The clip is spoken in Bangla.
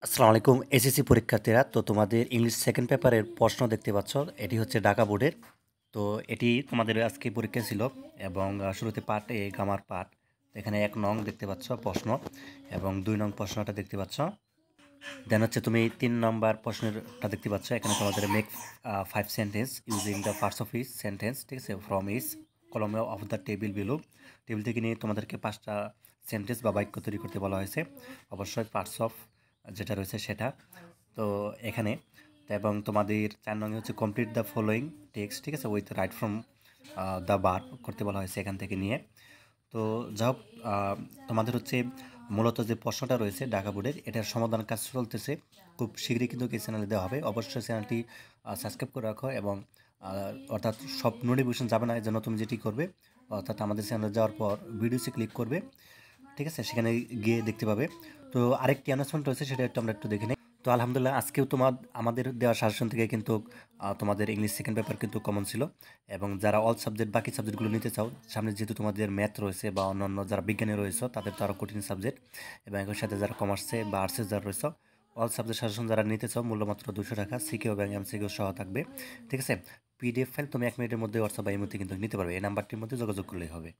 আসসালামু আলাইকুম এসএসসি পরীক্ষার্থীরা। তো তোমাদের ইংলিশ সেকেন্ড পেপারের প্রশ্ন দেখতে পাচ্ছ। এটি হচ্ছে ঢাকা বোর্ডের। তো এটি তোমাদের আজকে পরীক্ষা ছিল এবং শুরুতে পার্ট এ গ্রামার পার্ট। তো এখানে ১ নং দেখতে পাচ্ছ প্রশ্ন এবং ২ নং প্রশ্নটা দেখতে পাচ্ছ। দেন হচ্ছে তুমি ৩ নম্বর প্রশ্নটা দেখতে পাচ্ছ। এখানে তোমাদের make 5 sentence using the parts of each sentence, ঠিক আছে, from each column of the table below. Table থেকে নিয়ে তোমাদেরকে 5টা সেন্টেন্স বা বাক্য তৈরি করতে বলা হয়েছে, অবশ্যই পার্টস অফ যেটা রয়েছে সেটা। তো এখানে এবং তোমাদের ৪ নং হচ্ছে কমপ্লিট দ্য ফলোয়িং টেক্সট, ঠিক আছে, with right from the verb করতে বলা হয়েছে এখান থেকে নিয়ে। তো যা হোক, তোমাদের হচ্ছে মূলত যে প্রশ্নটা রয়েছে ঢাকা বোর্ডের, এটার সমাধান কাজ চলতেছে। খুব শীঘ্রই কিন্তু এই চ্যানেলে দেওয়া হবে। অবশ্যই চ্যানেলটি সাবস্ক্রাইব করে রাখো এবং অর্থাৎ সব নোটিফিকেশন যাবে না, যেন তুমি যেটি করবে অর্থাৎ আমাদের চ্যানেলে যাওয়ার পর ভিডিওসে ক্লিক করবে, ঠিক আছে, সেখানে গিয়ে দেখতে পাবে। তো আরেকটি অ্যানাউন্সমেন্ট রয়েছে, সেটা আমরা একটু দেখে নিই। তো আলহামদুলিল্লাহ আজকেও আমাদের দেওয়া সাজেশন থেকে কিন্তু তোমাদের ইংলিশ সেকেন্ড পেপার কিন্তু কমন ছিল। এবং যারা অল সাবজেক্ট বাকি সাবজেক্টগুলো নিতে চাও, সামনে যেহেতু তোমাদের ম্যাথ রয়েছে বা অন্যান্য যারা বিজ্ঞানে রয়েছে তাদের তো আরও কঠিন সাবজেক্ট, এবং এর সাথে যারা কমার্সে বা আর্টসে যারা রয়েছে অল সাবজেক্ট সাজেশন যারা নিতে চাও মূল্য মাত্র 200 টাকা, সিকিউ এবং এমসিকিউ সহ থাকবে, ঠিক আছে। পিডিএফ ফাইল তুমি 1 মিনিটের মধ্যে হোয়াটসঅ্যাপ বা ইমোতে কিন্তু নিতে পারবে। এই নাম্বারটির মধ্যে যোগাযোগ করলেই হবে।